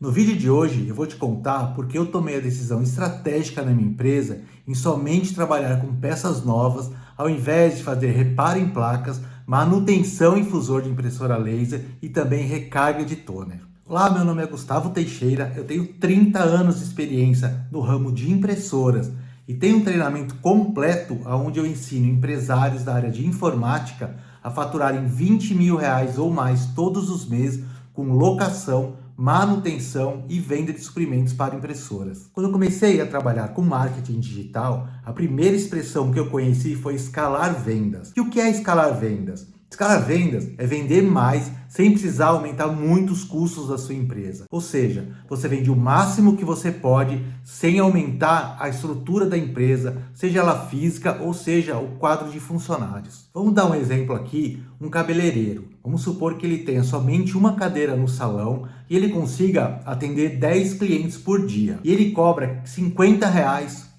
No vídeo de hoje eu vou te contar porque eu tomei a decisão estratégica na minha empresa em somente trabalhar com peças novas, ao invés de fazer reparo em placas, manutenção em fusor de impressora laser e também recarga de toner. Olá, meu nome é Gustavo Teixeira, eu tenho 30 anos de experiência no ramo de impressoras e tenho um treinamento completo onde eu ensino empresários da área de informática a faturarem R$ 20.000 ou mais todos os meses com locação, manutenção e venda de suprimentos para impressoras. Quando eu comecei a trabalhar com marketing digital, a primeira expressão que eu conheci foi escalar vendas. E o que é escalar vendas? Escalar vendas é vender mais sem precisar aumentar muito os custos da sua empresa. Ou seja, você vende o máximo que você pode sem aumentar a estrutura da empresa, seja ela física ou seja o quadro de funcionários. Vamos dar um exemplo aqui, um cabeleireiro. Vamos supor que ele tenha somente uma cadeira no salão e ele consiga atender 10 clientes por dia. E ele cobra R$ 50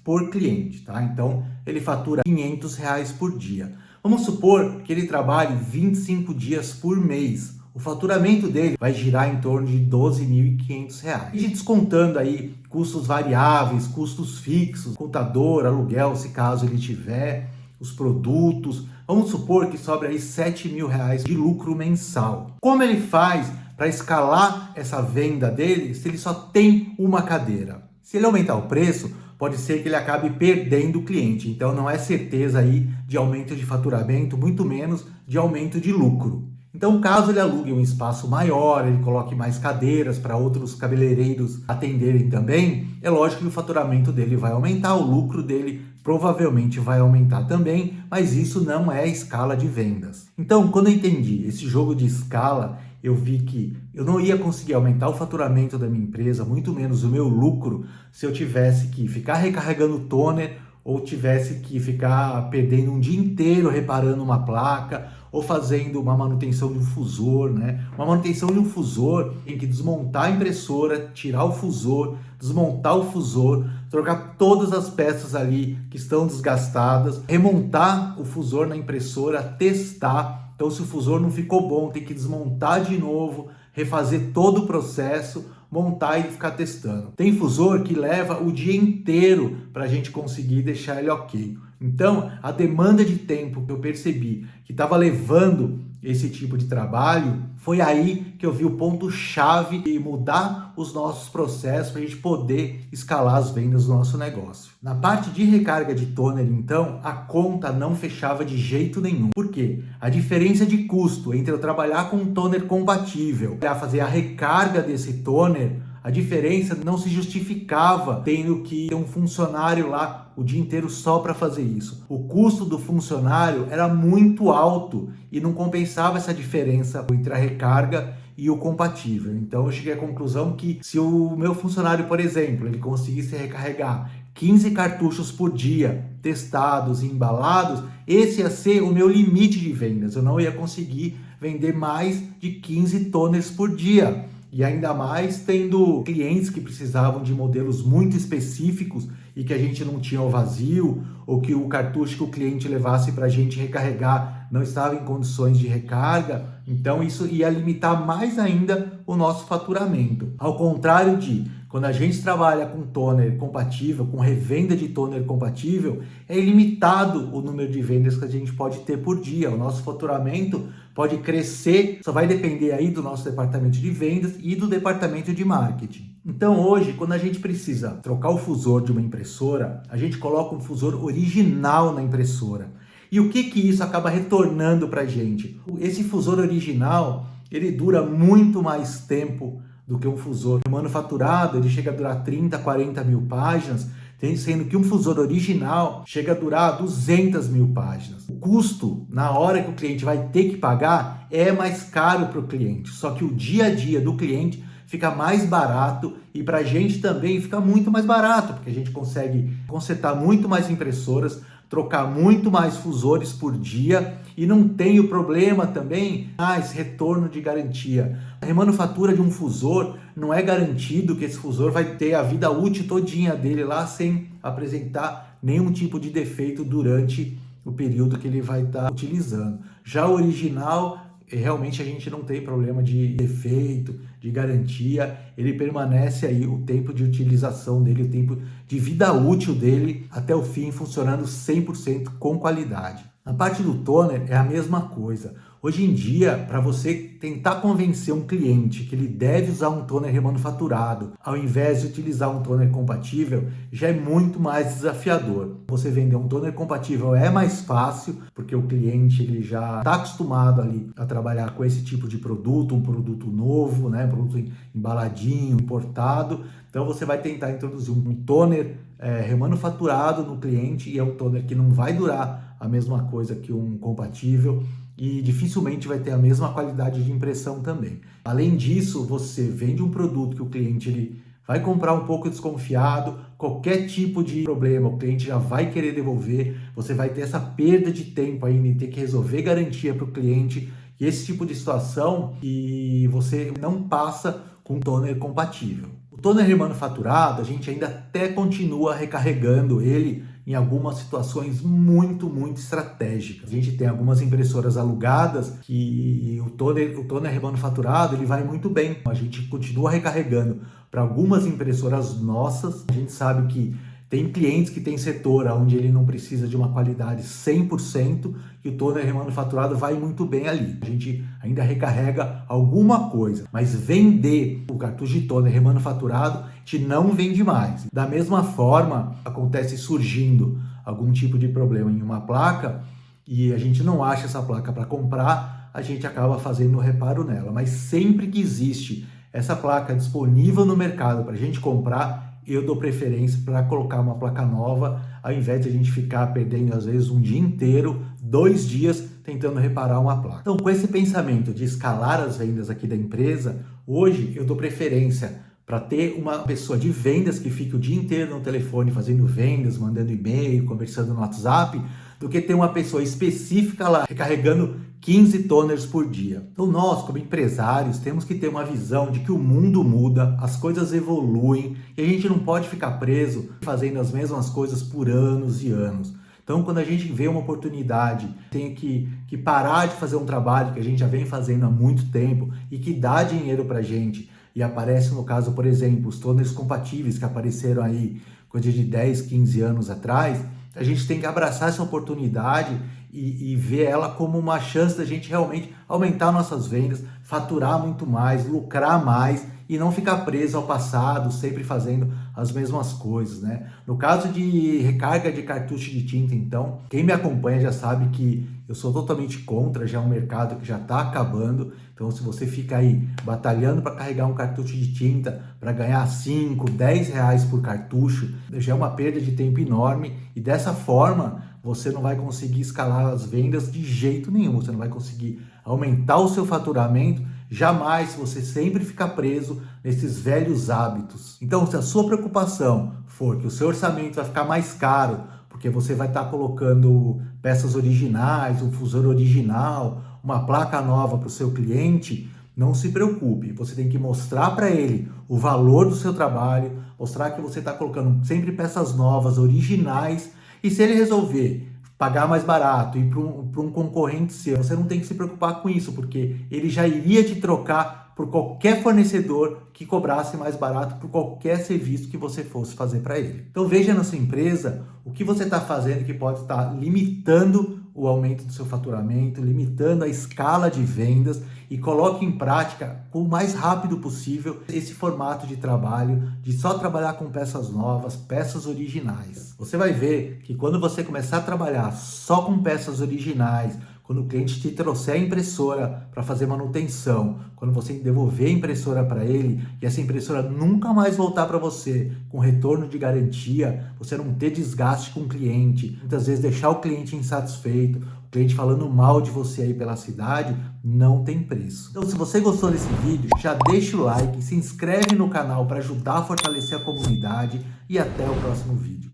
por cliente, tá? Então ele fatura R$ 500 por dia. Vamos supor que ele trabalhe 25 dias por mês. O faturamento dele vai girar em torno de R$ 12.500. E descontando aí custos variáveis, custos fixos, contador, aluguel, se caso ele tiver, os produtos. Vamos supor que sobra aí R$ 7.000 de lucro mensal. Como ele faz para escalar essa venda dele se ele só tem uma cadeira? Se ele aumentar o preço, pode ser que ele acabe perdendo o cliente. Então não é certeza aí de aumento de faturamento, muito menos de aumento de lucro. Então, caso ele alugue um espaço maior, ele coloque mais cadeiras para outros cabeleireiros atenderem também, é lógico que o faturamento dele vai aumentar, o lucro dele provavelmente vai aumentar também, mas isso não é escala de vendas. Então, quando eu entendi esse jogo de escala, eu vi que eu não ia conseguir aumentar o faturamento da minha empresa, muito menos o meu lucro, se eu tivesse que ficar recarregando toner ou tivesse que ficar perdendo um dia inteiro reparando uma placa ou fazendo uma manutenção de um fusor, né? Uma manutenção de um fusor tem que desmontar a impressora, tirar o fusor, desmontar o fusor, trocar todas as peças ali que estão desgastadas, remontar o fusor na impressora, testar. Então, se o fusor não ficou bom, tem que desmontar de novo, refazer todo o processo, montar e ficar testando. Tem fusor que leva o dia inteiro para a gente conseguir deixar ele ok. Então, a demanda de tempo que eu percebi que estava levando esse tipo de trabalho, foi aí que eu vi o ponto-chave de mudar os nossos processos para a gente poder escalar as vendas do nosso negócio. Na parte de recarga de toner, então, a conta não fechava de jeito nenhum. Por quê? A diferença de custo entre eu trabalhar com um toner compatível e fazer a recarga desse toner, a diferença não se justificava tendo que ter um funcionário lá o dia inteiro só para fazer isso. O custo do funcionário era muito alto e não compensava essa diferença entre a recarga e o compatível. Então eu cheguei à conclusão que se o meu funcionário, por exemplo, ele conseguisse recarregar 15 cartuchos por dia, testados e embalados, esse ia ser o meu limite de vendas. Eu não ia conseguir vender mais de 15 toners por dia. E ainda mais tendo clientes que precisavam de modelos muito específicos e que a gente não tinha o vazio, ou que o cartucho que o cliente levasse para a gente recarregar não estava em condições de recarga. Então isso ia limitar mais ainda o nosso faturamento. Ao contrário de quando a gente trabalha com toner compatível, com revenda de toner compatível, é ilimitado o número de vendas que a gente pode ter por dia. O nosso faturamento pode crescer, só vai depender aí do nosso departamento de vendas e do departamento de marketing. Então hoje, quando a gente precisa trocar o fusor de uma impressora, a gente coloca um fusor original na impressora. E o que isso acaba retornando para a gente? Esse fusor original, ele dura muito mais tempo do que um fusor manufaturado. Ele chega a durar 30, 40 mil páginas, sendo que um fusor original chega a durar 200 mil páginas. O custo, na hora que o cliente vai ter que pagar, é mais caro para o cliente, só que o dia a dia do cliente fica mais barato e para a gente também fica muito mais barato, porque a gente consegue consertar muito mais impressoras, trocar muito mais fusores por dia e não tem o problema também, esse retorno de garantia. A remanufatura de um fusor não é garantido que esse fusor vai ter a vida útil todinha dele lá sem apresentar nenhum tipo de defeito durante o período que ele vai estar utilizando. Já o original realmente a gente não tem problema de defeito, de garantia, ele permanece aí o tempo de utilização dele, o tempo de vida útil dele até o fim, funcionando 100% com qualidade. Na parte do toner é a mesma coisa. Hoje em dia, para você tentar convencer um cliente que ele deve usar um toner remanufaturado, ao invés de utilizar um toner compatível, já é muito mais desafiador. Você vender um toner compatível é mais fácil, porque o cliente ele já está acostumado ali a trabalhar com esse tipo de produto, um produto novo, né, produto embaladinho, importado. Então você vai tentar introduzir um toner remanufaturado no cliente, e é um toner que não vai durar a mesma coisa que um compatível e dificilmente vai ter a mesma qualidade de impressão também. Além disso, você vende um produto que o cliente ele vai comprar um pouco desconfiado, qualquer tipo de problema o cliente já vai querer devolver, você vai ter essa perda de tempo ainda em ter que resolver garantia para o cliente, e esse tipo de situação que você não passa com toner compatível. O toner remanufaturado, a gente ainda até continua recarregando ele em algumas situações muito estratégicas. A gente tem algumas impressoras alugadas que o toner remanufaturado ele vai muito bem. A gente continua recarregando para algumas impressoras nossas. A gente sabe que tem clientes que tem setor onde ele não precisa de uma qualidade 100% e o toner remanufaturado vai muito bem ali. A gente ainda recarrega alguma coisa, mas vender o cartucho de toner remanufaturado a gente não vende mais. Da mesma forma, acontece surgindo algum tipo de problema em uma placa e a gente não acha essa placa para comprar, a gente acaba fazendo o reparo nela. Mas sempre que existe essa placa disponível no mercado para a gente comprar, eu dou preferência para colocar uma placa nova, ao invés de a gente ficar perdendo às vezes um dia inteiro, 2 dias tentando reparar uma placa. Então, com esse pensamento de escalar as vendas aqui da empresa, hoje eu dou preferência para ter uma pessoa de vendas que fique o dia inteiro no telefone fazendo vendas, mandando e-mail, conversando no WhatsApp, do que ter uma pessoa específica lá recarregando 15 toners por dia. Então nós, como empresários, temos que ter uma visão de que o mundo muda, as coisas evoluem e a gente não pode ficar preso fazendo as mesmas coisas por anos e anos. Então, quando a gente vê uma oportunidade, tem que parar de fazer um trabalho que a gente já vem fazendo há muito tempo e que dá dinheiro para a gente, e aparece, no caso, por exemplo, os toners compatíveis que apareceram aí coisa de 10, 15 anos atrás, a gente tem que abraçar essa oportunidade e ver ela como uma chance da gente realmente aumentar nossas vendas, faturar muito mais, lucrar mais e não ficar preso ao passado, sempre fazendo as mesmas coisas, né? No caso de recarga de cartucho de tinta, então, quem me acompanha já sabe que eu sou totalmente contra, já é um mercado que já está acabando. Então, se você fica aí batalhando para carregar um cartucho de tinta para ganhar 5, 10 reais por cartucho, já é uma perda de tempo enorme e dessa forma você não vai conseguir escalar as vendas de jeito nenhum, você não vai conseguir aumentar o seu faturamento, jamais, se você sempre ficar preso nesses velhos hábitos. Então, se a sua preocupação for que o seu orçamento vai ficar mais caro, porque você vai estar colocando peças originais, um fusor original, uma placa nova para o seu cliente, não se preocupe. Você tem que mostrar para ele o valor do seu trabalho, mostrar que você está colocando sempre peças novas, originais, e se ele resolver pagar mais barato e para um concorrente seu, você não tem que se preocupar com isso, porque ele já iria te trocar por qualquer fornecedor que cobrasse mais barato por qualquer serviço que você fosse fazer para ele. Então veja na sua empresa o que você está fazendo que pode estar limitando o aumento do seu faturamento, limitando a escala de vendas, e coloque em prática o mais rápido possível esse formato de trabalho, de só trabalhar com peças novas, peças originais. Você vai ver que quando você começar a trabalhar só com peças originais, quando o cliente te trouxer a impressora para fazer manutenção, quando você devolver a impressora para ele e essa impressora nunca mais voltar para você com retorno de garantia, você não ter desgaste com o cliente, muitas vezes deixar o cliente insatisfeito, o cliente falando mal de você aí pela cidade, não tem preço. Então, se você gostou desse vídeo, já deixa o like, se inscreve no canal para ajudar a fortalecer a comunidade e até o próximo vídeo.